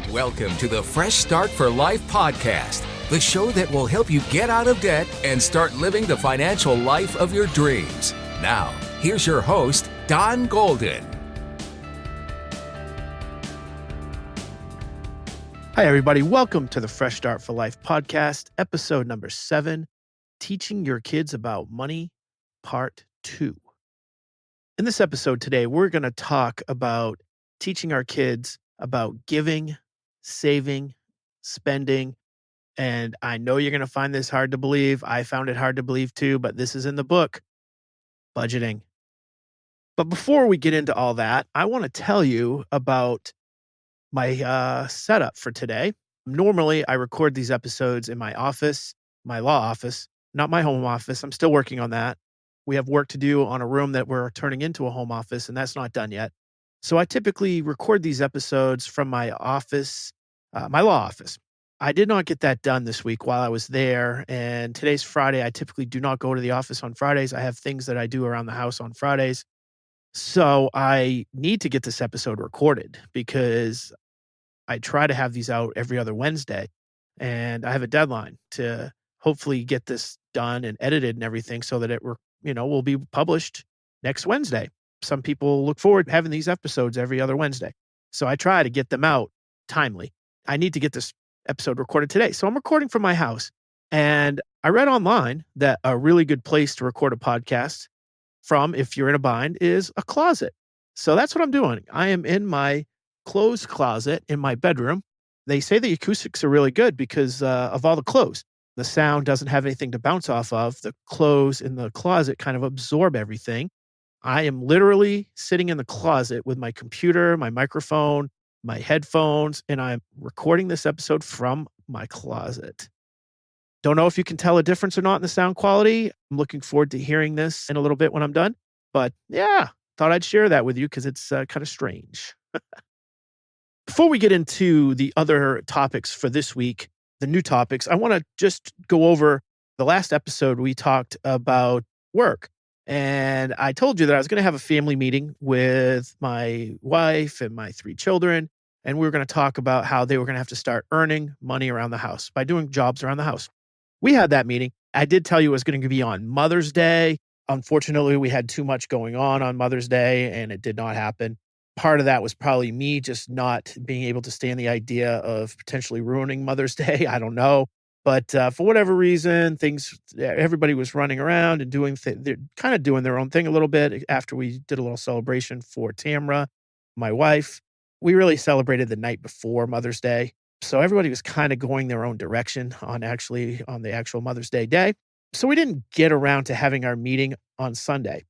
Welcome to the Fresh Start for Life podcast, the show that will help you get out of debt and start living the financial life of your dreams. Now, here's your host, Don Golden. Hi, everybody. Welcome to the Fresh Start for Life podcast, episode number 7, Teaching Your Kids About Money, Part 2. In this episode today, we're going to talk about teaching our kids about giving, saving, spending, and I know you're going to find this hard to believe. I found it hard to believe too, but this is in the book, budgeting. But before we get into all that, I want to tell you about my setup for today. Normally, I record these episodes in my office, my law office, not my home office. I'm still working on that. We have work to do on a room that we're turning into a home office, and that's not done yet. So I typically record these episodes from my office, my law office. I did not get that done this week while I was there, and today's Friday. I typically do not go to the office on Fridays. I have things that I do around the house on Fridays. So I need to get this episode recorded because I try to have these out every other Wednesday, and I have a deadline to hopefully get this done and edited and everything so that it will be published next Wednesday. Some people look forward to having these episodes every other Wednesday. So I try to get them out timely. I need to get this episode recorded today. So I'm recording from my house. And I read online that a really good place to record a podcast from, if you're in a bind, is a closet. So that's what I'm doing. I am in my clothes closet in my bedroom. They say the acoustics are really good because of all the clothes. The sound doesn't have anything to bounce off of. The clothes in the closet kind of absorb everything. I am literally sitting in the closet with my computer, my microphone, my headphones, and I'm recording this episode from my closet. Don't know if you can tell a difference or not in the sound quality. I'm looking forward to hearing this in a little bit when I'm done. But yeah, thought I'd share that with you because it's kind of strange. Before we get into the other topics for this week, the new topics, I want to just go over the last episode. We talked about work. And I told you that I was going to have a family meeting with my wife and my 3 children. And we were going to talk about how they were going to have to start earning money around the house by doing jobs around the house. We had that meeting. I did tell you it was going to be on Mother's Day. Unfortunately, we had too much going on Mother's Day, and it did not happen. Part of that was probably me just not being able to stand the idea of potentially ruining Mother's Day. I don't know. But for whatever reason, everybody was running around and they're kind of doing their own thing a little bit after we did a little celebration for Tamra, my wife. We really celebrated the night before Mother's Day. So everybody was kind of going their own direction on the actual Mother's day. So we didn't get around to having our meeting on Sunday.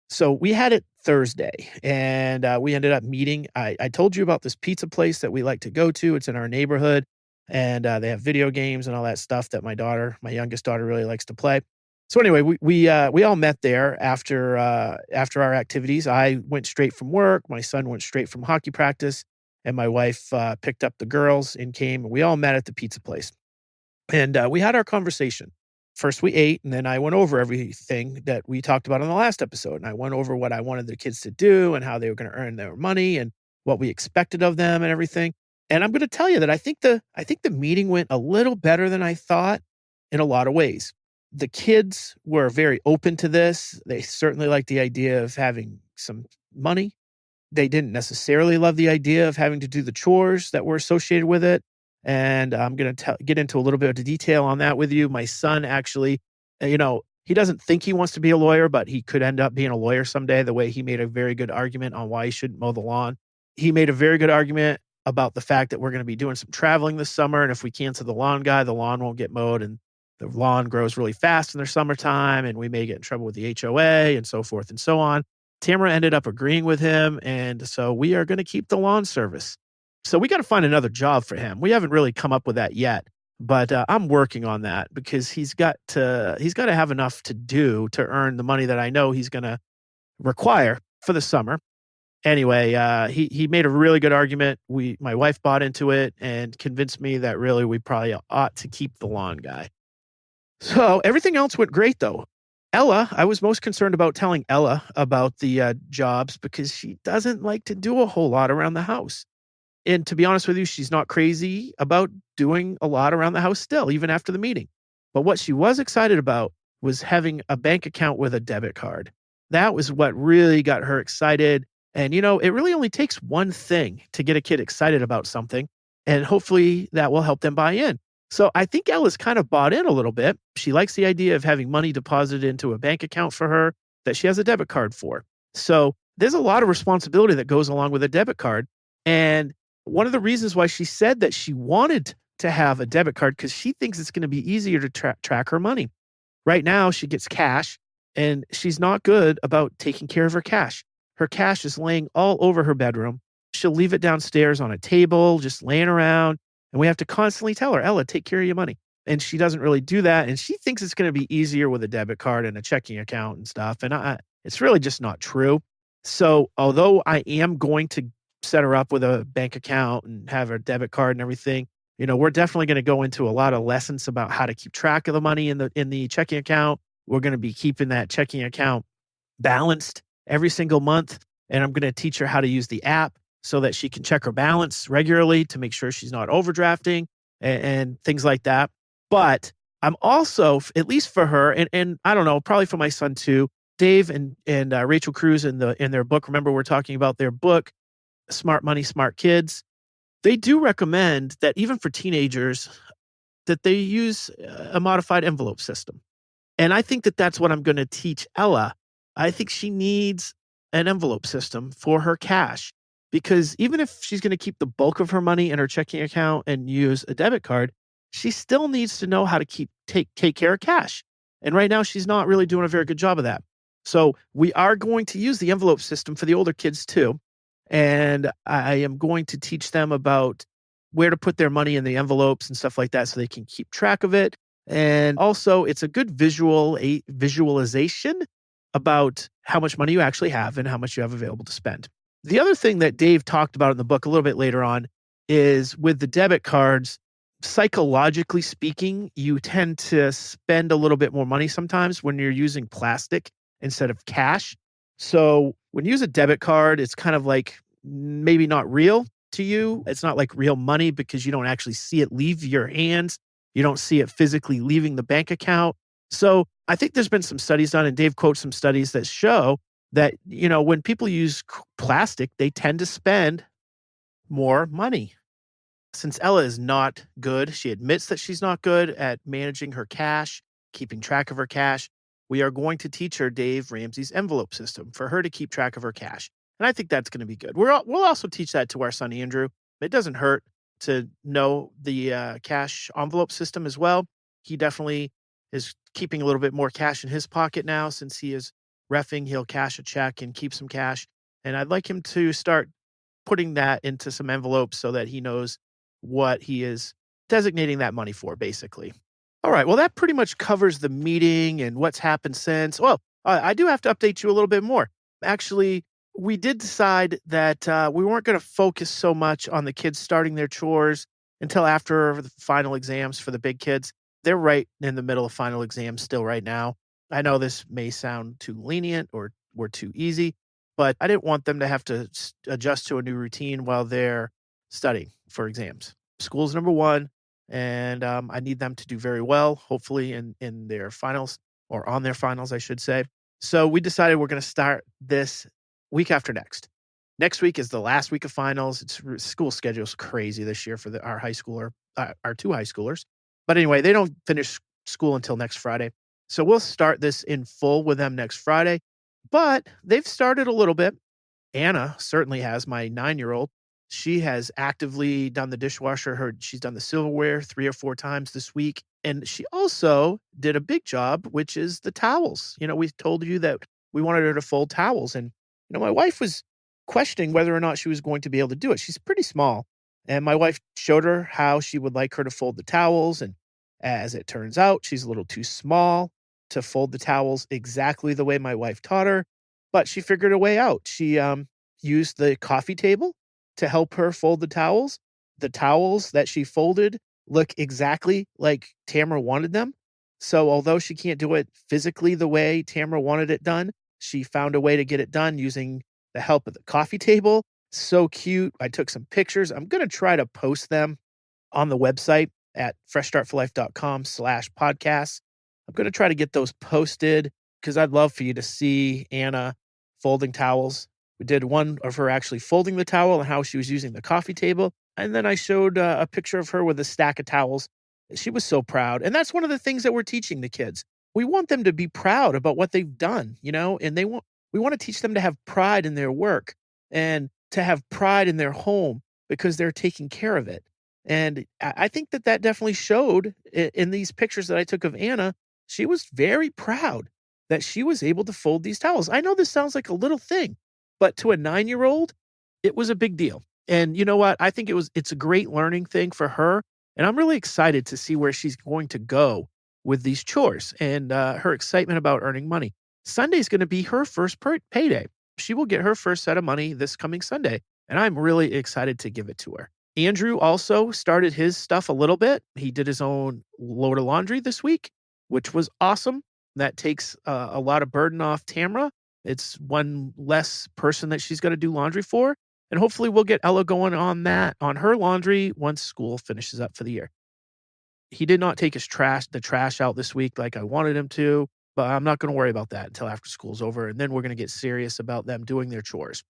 So we had it Thursday, and we ended up meeting. I told you about this pizza place that we like to go to. It's in our neighborhood. And they have video games and all that stuff that my youngest daughter, really likes to play. So anyway, we all met there after our activities. I went straight from work. My son went straight from hockey practice, and my wife picked up the girls and came. And we all met at the pizza place, and we had our conversation. First, we ate, and then I went over everything that we talked about in the last episode. And I went over what I wanted the kids to do and how they were going to earn their money and what we expected of them and everything. And I'm going to tell you that I think the meeting went a little better than I thought in a lot of ways. The kids were very open to this. They certainly liked the idea of having some money. They didn't necessarily love the idea of having to do the chores that were associated with it. And I'm going to get into a little bit of detail on that with you. My son actually, he doesn't think he wants to be a lawyer, but he could end up being a lawyer someday, the way he made a very good argument on why he shouldn't mow the lawn. He made a very good argument about the fact that we're going to be doing some traveling this summer. And if we cancel the lawn guy, the lawn won't get mowed. And the lawn grows really fast in the summertime. And we may get in trouble with the HOA and so forth and so on. Tamara ended up agreeing with him. And so we are going to keep the lawn service. So we got to find another job for him. We haven't really come up with that yet. But I'm working on that because he's got to have enough to do to earn the money that I know he's going to require for the summer. Anyway, he made a really good argument. My wife bought into it and convinced me that really we probably ought to keep the lawn guy. So everything else went great, though. Ella, I was most concerned about telling Ella about the jobs because she doesn't like to do a whole lot around the house. And to be honest with you, she's not crazy about doing a lot around the house still, even after the meeting. But what she was excited about was having a bank account with a debit card. That was what really got her excited. And, it really only takes one thing to get a kid excited about something. And hopefully that will help them buy in. So I think Ella's kind of bought in a little bit. She likes the idea of having money deposited into a bank account for her that she has a debit card for. So there's a lot of responsibility that goes along with a debit card. And one of the reasons why she said that she wanted to have a debit card because she thinks it's going to be easier to track her money. Right now, she gets cash, and she's not good about taking care of her cash. Her cash is laying all over her bedroom. She'll leave it downstairs on a table, just laying around, and we have to constantly tell her, Ella, take care of your money. And she doesn't really do that, and she thinks it's going to be easier with a debit card and a checking account and stuff, and it's really just not true. So although I am going to set her up with a bank account and have her debit card and everything, we're definitely going to go into a lot of lessons about how to keep track of the money in the checking account. We're going to be keeping that checking account balanced every single month. And I'm going to teach her how to use the app so that she can check her balance regularly to make sure she's not overdrafting and things like that. But I'm also, at least for her, and I don't know, probably for my son too, Dave and Rachel Cruze in their book, remember we're talking about their book, Smart Money, Smart Kids. They do recommend that even for teenagers, that they use a modified envelope system. And I think that that's what I'm going to teach Ella. I think she needs an envelope system for her cash because even if she's going to keep the bulk of her money in her checking account and use a debit card, she still needs to know how to take care of cash. And right now, she's not really doing a very good job of that. So we are going to use the envelope system for the older kids too. And I am going to teach them about where to put their money in the envelopes and stuff like that so they can keep track of it. And also, it's a good visualization about how much money you actually have and how much you have available to spend. The other thing that Dave talked about in the book a little bit later on is with the debit cards, psychologically speaking, you tend to spend a little bit more money sometimes when you're using plastic instead of cash. So when you use a debit card, it's kind of like maybe not real to you. It's not like real money because you don't actually see it leave your hands. You don't see it physically leaving the bank account. So I think there's been some studies done, and Dave quotes some studies that show that, when people use plastic, they tend to spend more money. Since Ella is not good, she admits that she's not good at managing her cash, keeping track of her cash. We are going to teach her Dave Ramsey's envelope system for her to keep track of her cash. And I think that's going to be good. We'll also teach that to our son, Andrew. It doesn't hurt to know the cash envelope system as well. He definitely is keeping a little bit more cash in his pocket now since he is reffing. He'll cash a check and keep some cash. And I'd like him to start putting that into some envelopes so that he knows what he is designating that money for, basically. All right. Well, that pretty much covers the meeting and what's happened since. Well, I do have to update you a little bit more. Actually, we did decide that we weren't going to focus so much on the kids starting their chores until after the final exams for the big kids. They're right in the middle of final exams still right now. I know this may sound too lenient or too easy, but I didn't want them to have to adjust to a new routine while they're studying for exams. School's number one. And I need them to do very well, hopefully in their finals or on their finals, I should say. So we decided we're going to start this week after next. Next week is the last week of finals. School schedule's crazy this year for our two high schoolers. But anyway, they don't finish school until next Friday. So we'll start this in full with them next Friday. But they've started a little bit. Anna certainly has, my 9-year-old. She has actively done the dishwasher. She's done the silverware 3 or 4 times this week. And she also did a big job, which is the towels. We told you that we wanted her to fold towels. And, my wife was questioning whether or not she was going to be able to do it. She's pretty small. And my wife showed her how she would like her to fold the towels. And as it turns out, she's a little too small to fold the towels exactly the way my wife taught her. But she figured a way out. She used the coffee table to help her fold the towels. The towels that she folded look exactly like Tamara wanted them. So although she can't do it physically the way Tamara wanted it done, she found a way to get it done using the help of the coffee table. So cute. I took some pictures. I'm going to try to post them on the website at freshstartforlife.com/podcast. I'm going to try to get those posted because I'd love for you to see Anna folding towels. We did one of her actually folding the towel and how she was using the coffee table. And then I showed a picture of her with a stack of towels. She was so proud. And that's one of the things that we're teaching the kids. We want them to be proud about what they've done, and we want to teach them to have pride in their work and to have pride in their home because they're taking care of it. And I think that definitely showed in these pictures that I took of Anna. She was very proud that she was able to fold these towels. I know this sounds like a little thing, but to a 9-year-old, it was a big deal. And you know what? I think it's a great learning thing for her. And I'm really excited to see where she's going to go with these chores and her excitement about earning money. Sunday's going to be her first payday. She will get her first set of money this coming Sunday. And I'm really excited to give it to her. Andrew also started his stuff a little bit. He did his own load of laundry this week, which was awesome. That takes a lot of burden off Tamara. It's one less person that she's got to do laundry for. And hopefully we'll get Ella going on her laundry once school finishes up for the year. He did not take the trash out this week like I wanted him to, but I'm not going to worry about that until after school's over. And then we're going to get serious about them doing their chores.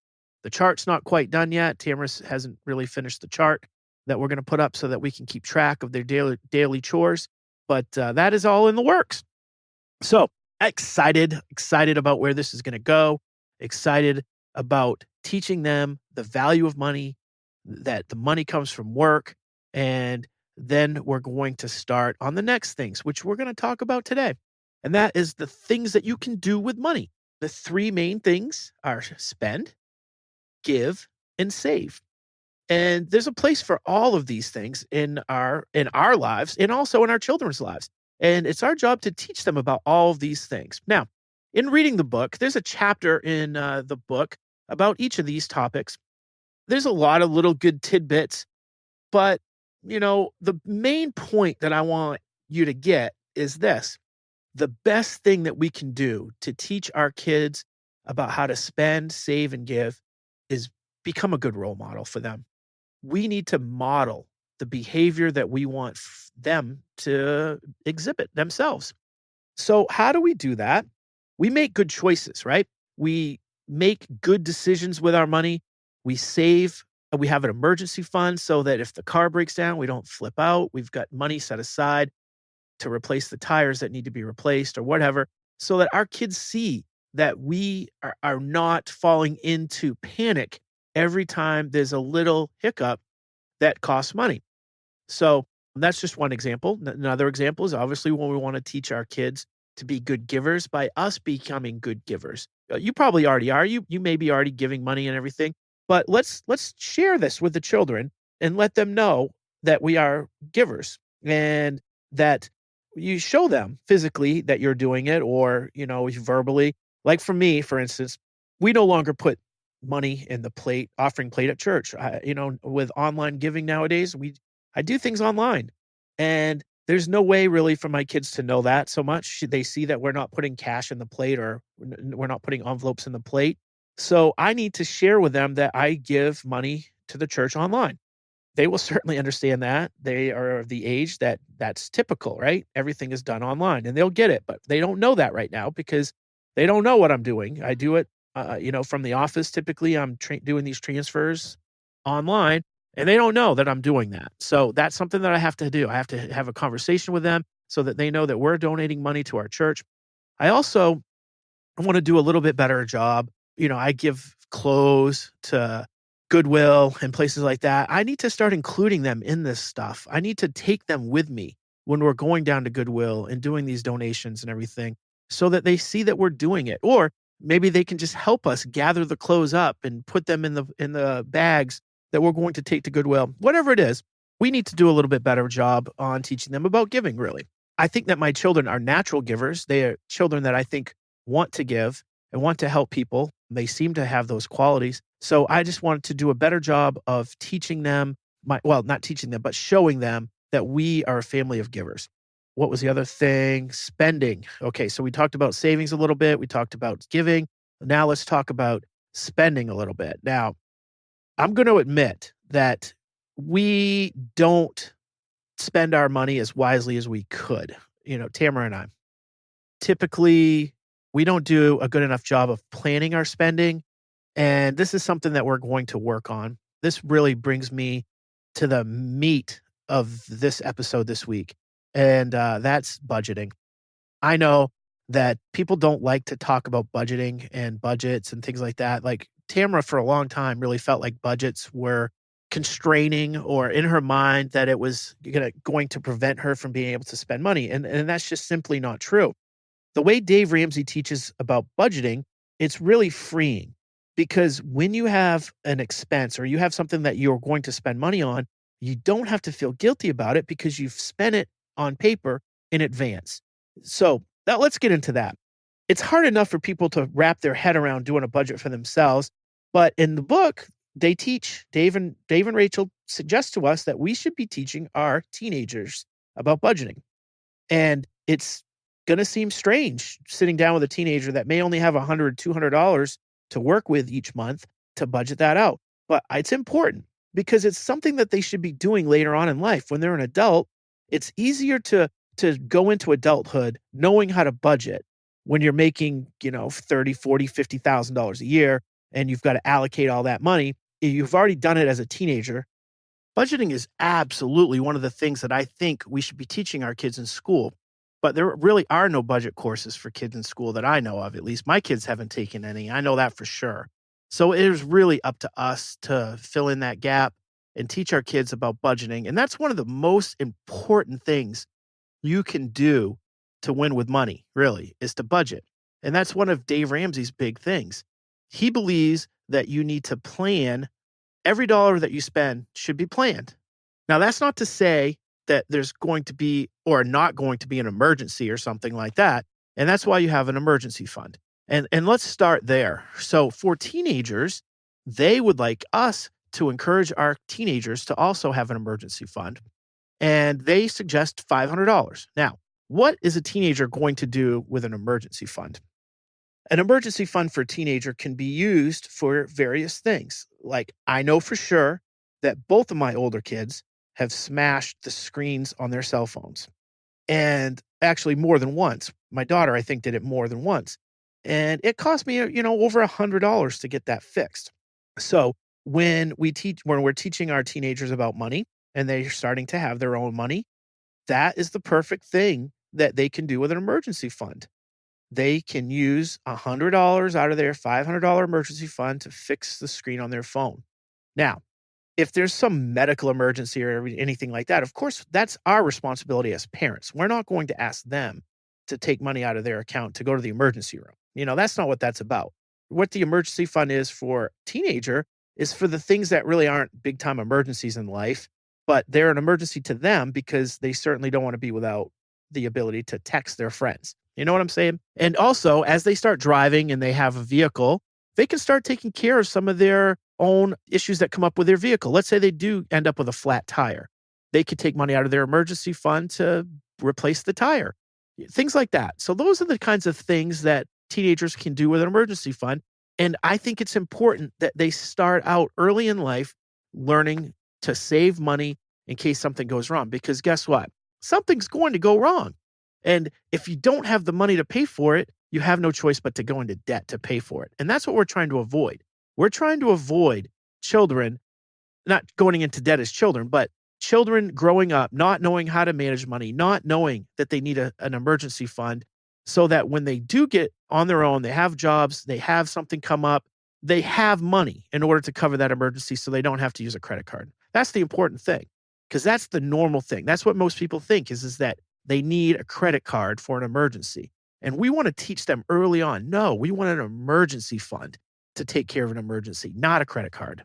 The chart's not quite done yet. Tamara hasn't really finished the chart that we're going to put up so that we can keep track of their daily chores. But that is all in the works. So excited about where this is going to go. Excited about teaching them the value of money, that the money comes from work. And then we're going to start on the next things, which we're going to talk about today. And that is the things that you can do with money. The 3 main things are spend, give, and save. And there's a place for all of these things in our lives and also in our children's lives. And it's our job to teach them about all of these things. Now, in reading the book, there's a chapter in the book about each of these topics. There's a lot of little good tidbits, but the main point that I want you to get is this. The best thing that we can do to teach our kids about how to spend, save, and give is become a good role model for them. We need to model the behavior that we want them to exhibit themselves. So how do we do that? We make good choices, right? We make good decisions with our money. We save. We have an emergency fund so that if the car breaks down, we don't flip out. We've got money set aside to replace the tires that need to be replaced or whatever, so that our kids see that we are not falling into panic every time there's a little hiccup that costs money. So that's just one example. Another example is obviously when we want to teach our kids to be good givers by us becoming good givers. You probably already are. You may be already giving money and everything, but let's share this with the children and let them know that we are givers and that you show them physically that you're doing it or, verbally. Like for me, for instance, we no longer put money in the offering plate at church. With online giving nowadays, I do things online, and there's no way really for my kids to know that so much. They see that we're not putting cash in the plate or we're not putting envelopes in the plate. So I need to share with them that I give money to the church online. They will certainly understand that. They are of the age that's typical, right? Everything is done online and they'll get it, but they don't know that right now because they don't know what I'm doing. I do it, from the office. Typically I'm doing these transfers online and they don't know that I'm doing that. So that's something that I have to do. I have to have a conversation with them so that they know that we're donating money to our church. I also want to do a little bit better job. I give clothes to Goodwill and places like that. I need to start including them in this stuff. I need to take them with me when we're going down to Goodwill and doing these donations and everything so that they see that we're doing it. Or maybe they can just help us gather the clothes up and put them in the bags that we're going to take to Goodwill. Whatever it is, we need to do a little bit better job on teaching them about giving, really. I think that my children are natural givers. They are children that I think want to give and want to help people. They seem to have those qualities. So I just wanted to do a better job of teaching them, not teaching them, but showing them that we are a family of givers. What was the other thing? Spending. Okay, so we talked about savings a little bit. We talked about giving. Now let's talk about spending a little bit. Now, I'm going to admit that we don't spend our money as wisely as we could. Tamara and I. Typically, we don't do a good enough job of planning our spending. And this is something that we're going to work on. This really brings me to the meat of this episode this week. And that's budgeting. I know that people don't like to talk about budgeting and budgets and things like that. Like Tamara, for a long time, really felt like budgets were constraining, or in her mind that it was going to prevent her from being able to spend money. And that's just simply not true. The way Dave Ramsey teaches about budgeting, it's really freeing, because when you have an expense or you have something that you're going to spend money on, you don't have to feel guilty about it because you've spent it on paper in advance. So now let's get into that. It's hard enough for people to wrap their head around doing a budget for themselves, but in the book, they teach, Dave and Rachel suggest to us that we should be teaching our teenagers about budgeting. And it's going to seem strange sitting down with a teenager that may only have $100, $200 to work with each month to budget that out. But it's important because it's something that they should be doing later on in life. When they're an adult, it's easier to go into adulthood knowing how to budget when you're making, $30,000, $40,000, $50,000 a year, and you've got to allocate all that money. You've already done it as a teenager. Budgeting is absolutely one of the things that I think we should be teaching our kids in school. But there really are no budget courses for kids in school that I know of. At least my kids haven't taken any. I know that for sure. So it is really up to us to fill in that gap and teach our kids about budgeting. And that's one of the most important things you can do to win with money, really, is to budget. And that's one of Dave Ramsey's big things. He believes that you need to plan. Every dollar that you spend should be planned. Now, that's not to say that there's going to be or not going to be an emergency or something like that. And that's why you have an emergency fund. And let's start there. So for teenagers, they would like us to encourage our teenagers to also have an emergency fund. And they suggest $500. Now, what is a teenager going to do with an emergency fund? An emergency fund for a teenager can be used for various things. Like, I know for sure that both of my older kids have smashed the screens on their cell phones. And actually more than once. My daughter, I think, did it more than once. And it cost me, over $100 to get that fixed. So when we're teaching our teenagers about money and they're starting to have their own money, that is the perfect thing that they can do with an emergency fund. They can use $100 out of their $500 emergency fund to fix the screen on their phone. Now, if there's some medical emergency or anything like that, of course, that's our responsibility as parents. We're not going to ask them to take money out of their account to go to the emergency room. That's not what that's about. What the emergency fund is for a teenager is for the things that really aren't big time emergencies in life, but they're an emergency to them because they certainly don't want to be without the ability to text their friends. You know what I'm saying? And also, as they start driving and they have a vehicle, they can start taking care of some of their own issues that come up with their vehicle. Let's say they do end up with a flat tire. They could take money out of their emergency fund to replace the tire. Things like that. So those are the kinds of things that teenagers can do with an emergency fund. And I think it's important that they start out early in life learning to save money in case something goes wrong. Because guess what? Something's going to go wrong. And if you don't have the money to pay for it, you have no choice but to go into debt to pay for it. And that's what we're trying to avoid. We're trying to avoid children not going into debt as children, but children growing up, not knowing how to manage money, not knowing that they need an emergency fund so that when they do get on their own, they have jobs, they have something come up, they have money in order to cover that emergency so they don't have to use a credit card. That's the important thing, because that's the normal thing. That's what most people think is that they need a credit card for an emergency. And we want to teach them early on, no, we want an emergency fund to take care of an emergency, not a credit card.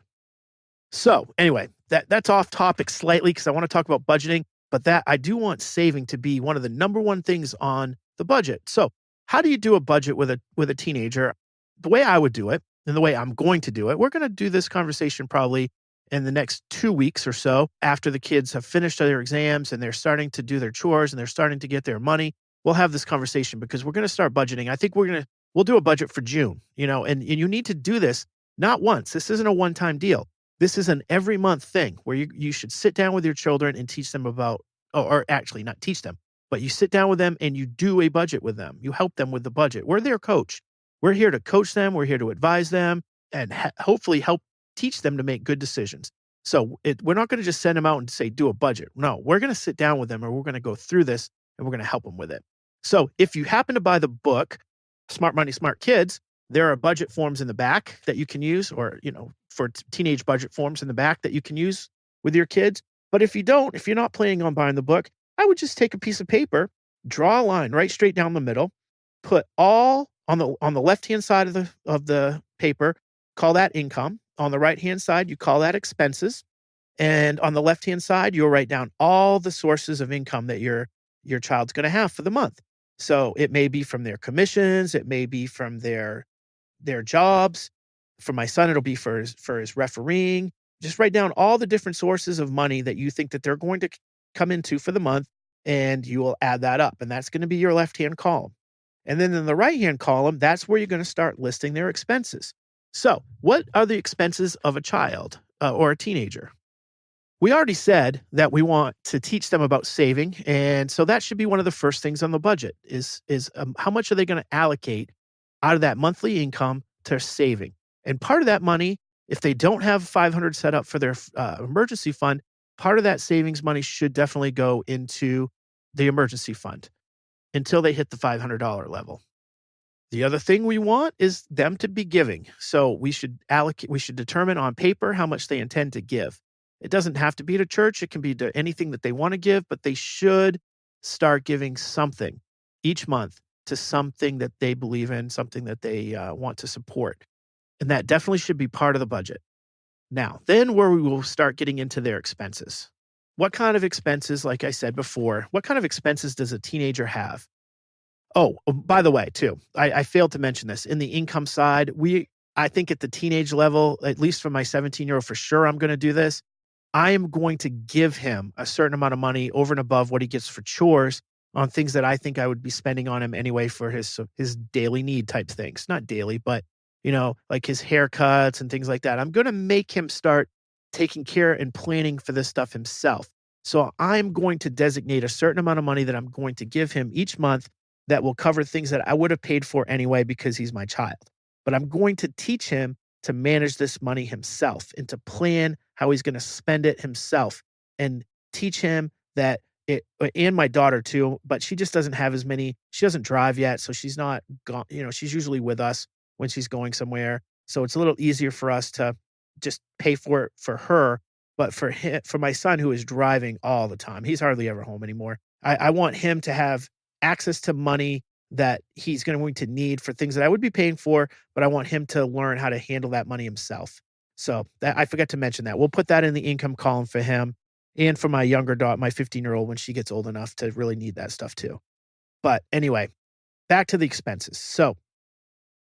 So anyway, that's off topic slightly because I want to talk about budgeting, but that I do want saving to be one of the number one things on the budget. So how do you do a budget with a teenager? The way I would do it and the way I'm going to do it, we're going to do this conversation probably in the next 2 weeks or so, after the kids have finished their exams and they're starting to do their chores and they're starting to get their money, we'll have this conversation because we're going to start budgeting. I think we'll do a budget for June, and you need to do this not once. This isn't a one-time deal. This is an every month thing where you should sit down with your children and teach them about, or actually not teach them, but you sit down with them and you do a budget with them. You help them with the budget. We're their coach. We're here to coach them. We're here to advise them and hopefully help teach them to make good decisions. So we're not going to just send them out and say, do a budget. No, we're going to sit down with them and we're going to go through this and we're going to help them with it. So if you happen to buy the book, Smart Money, Smart Kids, there are budget forms in the back that you can use, or, for teenage budget forms in the back that you can use with your kids. But if you're not planning on buying the book, I would just take a piece of paper, draw a line right straight down the middle, put all on the left-hand side of the paper, call that income. On the right-hand side, you call that expenses. And on the left-hand side, you'll write down all the sources of income that your child's going to have for the month. So it may be from their commissions, it may be from their jobs. For my son, it'll be for his refereeing. Just write down all the different sources of money that you think that they're going to come into for the month, and you will add that up. And that's going to be your left-hand column. And then in the right-hand column, that's where you're going to start listing their expenses. So what are the expenses of a child or a teenager? We already said that we want to teach them about saving. And so that should be one of the first things on the budget is how much are they going to allocate out of that monthly income to saving? And part of that money, if they don't have $500 set up for their emergency fund, part of that savings money should definitely go into the emergency fund until they hit the $500 level. The other thing we want is them to be giving. So we should determine on paper how much they intend to give. It doesn't have to be to church. It can be to anything that they want to give, but they should start giving something each month to something that they believe in, something that they want to support. And that definitely should be part of the budget. Now, then where we will start getting into their expenses. What kind of expenses, like I said before, what kind of expenses does a teenager have? Oh, by the way, too, I failed to mention this. In the income side, I think at the teenage level, at least for my 17-year-old, for sure, I'm going to do this. I am going to give him a certain amount of money over and above what he gets for chores on things that I think I would be spending on him anyway for his daily need type things. Not daily, but, like his haircuts and things like that. I'm going to make him start taking care and planning for this stuff himself. So I'm going to designate a certain amount of money that I'm going to give him each month that will cover things that I would have paid for anyway because he's my child. But I'm going to teach him to manage this money himself and to plan how he's going to spend it himself, and teach him that and my daughter too, but she just doesn't have as many, she doesn't drive yet. So she's not gone, she's usually with us when she's going somewhere. So it's a little easier for us to just pay for it for her. But for my son, who is driving all the time, he's hardly ever home anymore. I want him to have access to money that he's going to need for things that I would be paying for, but I want him to learn how to handle that money himself. So I forgot to mention that. We'll put that in the income column for him and for my younger daughter, my 15-year-old, when she gets old enough to really need that stuff too. But anyway, back to the expenses. So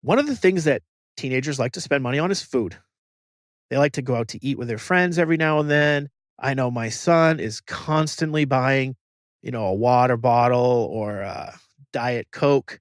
one of the things that teenagers like to spend money on is food. They like to go out to eat with their friends every now and then. I know my son is constantly buying, a water bottle or a Diet Coke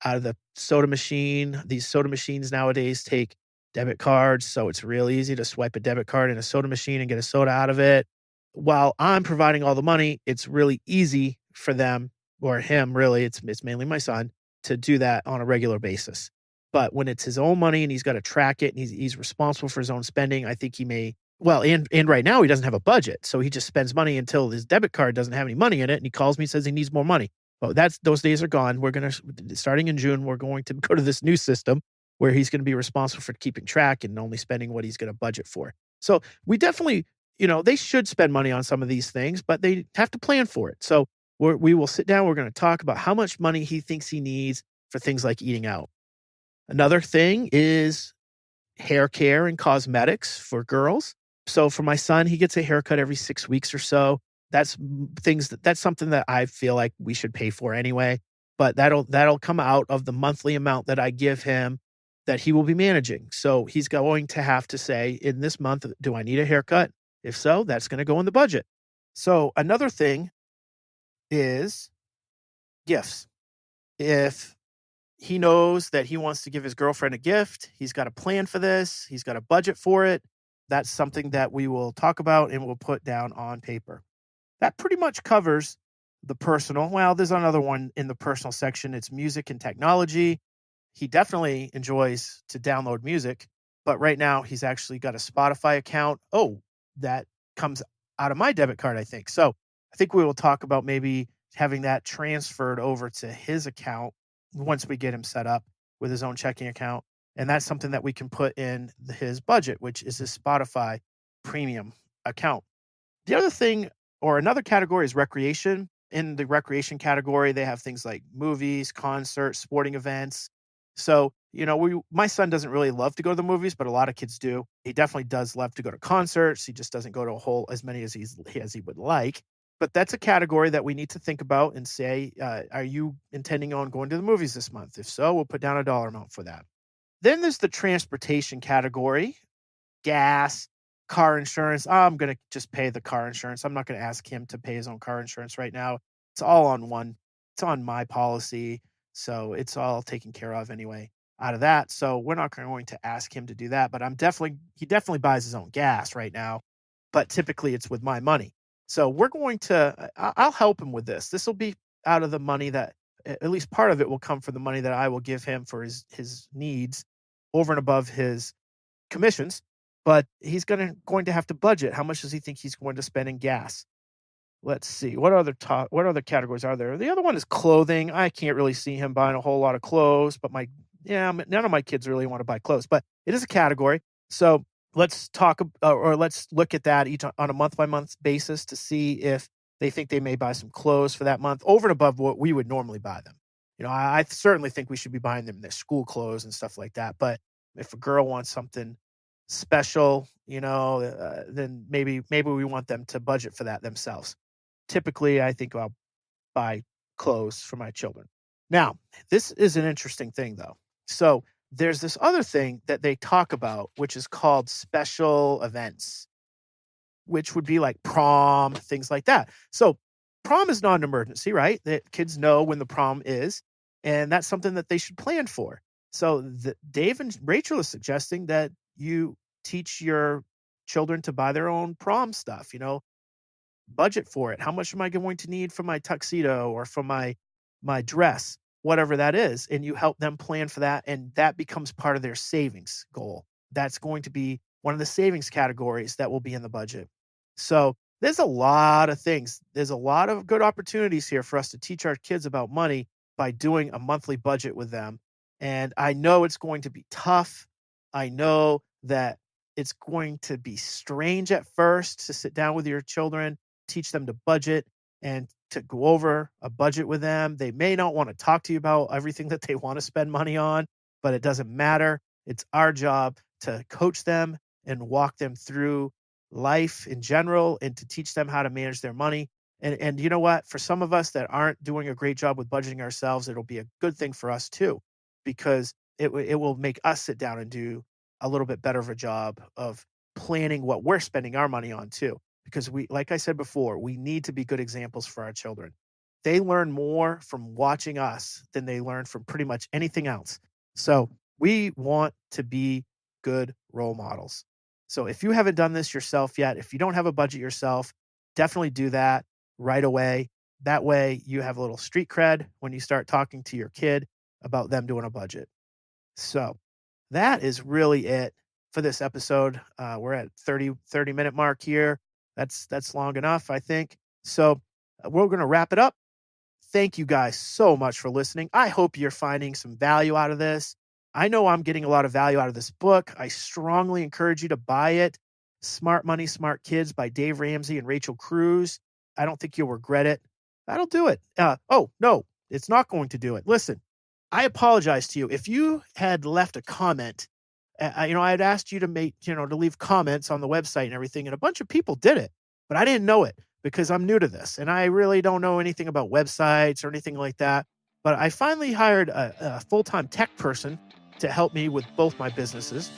out of the soda machine. These soda machines nowadays take debit cards, so it's real easy to swipe a debit card in a soda machine and get a soda out of it. While I'm providing all the money, it's really easy for them, or him really, it's mainly my son, to do that on a regular basis. But when it's his own money and he's got to track it and he's responsible for his own spending, I think he may, and right now he doesn't have a budget. So he just spends money until his debit card doesn't have any money in it. And he calls me and says he needs more money. Well, those days are gone. Starting in June, we're going to go to this new system where he's going to be responsible for keeping track and only spending what he's going to budget for. So we definitely, they should spend money on some of these things, but they have to plan for it. So we will sit down. We're going to talk about how much money he thinks he needs for things like eating out. Another thing is hair care and cosmetics for girls. So for my son, he gets a haircut every 6 weeks or so. That's something that I feel like we should pay for anyway, but that'll come out of the monthly amount that I give him that he will be managing. So he's going to have to say, in this month, do I need a haircut? If so, that's going to go in the budget. So another thing is gifts. If he knows that he wants to give his girlfriend a gift, he's got a plan for this, he's got a budget for it. That's something that we will talk about and we'll put down on paper. That pretty much covers the personal. Well, there's another one in the personal section. It's music and technology. He definitely enjoys to download music, but right now he's actually got a Spotify account. Oh, that comes out of my debit card, I think. So I think we will talk about maybe having that transferred over to his account once we get him set up with his own checking account. And that's something that we can put in his budget, which is his Spotify premium account. The other thing, or another category, is recreation. In the recreation category, they have things like movies, concerts, sporting events. So, my son doesn't really love to go to the movies, but a lot of kids do. He definitely does love to go to concerts. He just doesn't go to as many as he would like. But that's a category that we need to think about and say, are you intending on going to the movies this month? If so, we'll put down a dollar amount for that. Then there's the transportation category, gas, car insurance. I'm going to just pay the car insurance. I'm not going to ask him to pay his own car insurance right now. It's all on one. It's on my policy. So it's all taken care of anyway out of that. So we're not going to ask him to do that, but he definitely buys his own gas right now, but typically it's with my money. So I'll help him with this. This will be out of the money that, at least part of it will come from the money that I will give him for his needs over and above his commissions, but he's going to have to budget. How much does he think he's going to spend in gas? Let's see. What other categories are there? The other one is clothing. I can't really see him buying a whole lot of clothes, but none of my kids really want to buy clothes, but it is a category. So let's let's look at that each on a month-by-month basis to see if they think they may buy some clothes for that month over and above what we would normally buy them. I certainly think we should be buying them their school clothes and stuff like that. But if a girl wants something special, then maybe we want them to budget for that themselves. Typically, I think I'll buy clothes for my children. Now, this is an interesting thing, though. So there's this other thing that they talk about, which is called special events, which would be like prom, things like that. So prom is not an emergency, right? That kids know when the prom is, and that's something that they should plan for. So Dave and Rachel is suggesting that you teach your children to buy their own prom stuff, budget for it. How much am I going to need for my tuxedo or for my dress, whatever that is? And you help them plan for that. And that becomes part of their savings goal. That's going to be one of the savings categories that will be in the budget. So there's a lot of things. There's a lot of good opportunities here for us to teach our kids about money by doing a monthly budget with them. And I know it's going to be tough. I know that it's going to be strange at first to sit down with your children, teach them to budget and to go over a budget with them. They may not want to talk to you about everything that they want to spend money on, but it doesn't matter. It's our job to coach them and walk them through life in general and to teach them how to manage their money. And you know what? For some of us that aren't doing a great job with budgeting ourselves, it'll be a good thing for us too, because it will make us sit down and do a little bit better of a job of planning what we're spending our money on too. Because like I said before, we need to be good examples for our children. They learn more from watching us than they learn from pretty much anything else. So we want to be good role models. So if you haven't done this yourself yet, if you don't have a budget yourself, definitely do that right away. That way you have a little street cred when you start talking to your kid about them doing a budget. So that is really it for this episode. We're at 30-minute mark here. That's long enough, I think. So we're going to wrap it up. Thank you guys so much for listening. I hope you're finding some value out of this. I know I'm getting a lot of value out of this book. I strongly encourage you to buy it. Smart Money, Smart Kids by Dave Ramsey and Rachel Cruze. I don't think you'll regret it. That'll do it. Oh, no, it's not going to do it. Listen, I apologize to you. If you had left a comment, I had asked you to to leave comments on the website and everything, and a bunch of people did it, but I didn't know it because I'm new to this, and I really don't know anything about websites or anything like that. But I finally hired a full-time tech person to help me with both my businesses.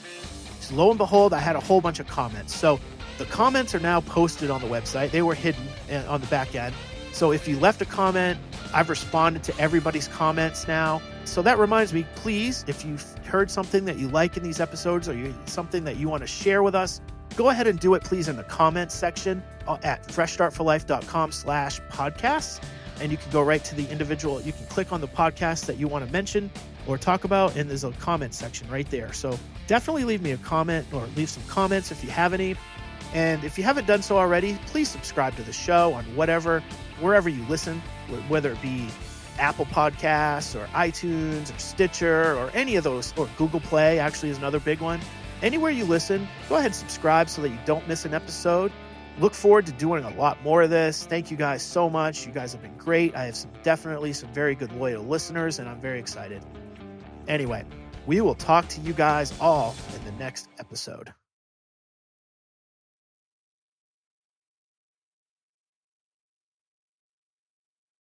So lo and behold, I had a whole bunch of comments. So the comments are now posted on the website. They were hidden on the back end. So if you left a comment, I've responded to everybody's comments now. So that reminds me, please, if you've heard something that you like in these episodes or something that you want to share with us, go ahead and do it, please, in the comments section at freshstartforlife.com/podcasts. And you can go right to the individual. You can click on the podcast that you want to mention or talk about, and there's a comment section right there. So definitely leave me a comment or leave some comments if you have any. And if you haven't done so already, please subscribe to the show on wherever you listen, whether it be Apple Podcasts or iTunes or Stitcher or any of those, or Google Play actually is another big one. Anywhere you listen, go ahead and subscribe so that you don't miss an episode. Look forward to doing a lot more of this. Thank you guys so much. You guys have been great. I have definitely some very good loyal listeners, and I'm very excited. Anyway, we will talk to you guys all in the next episode.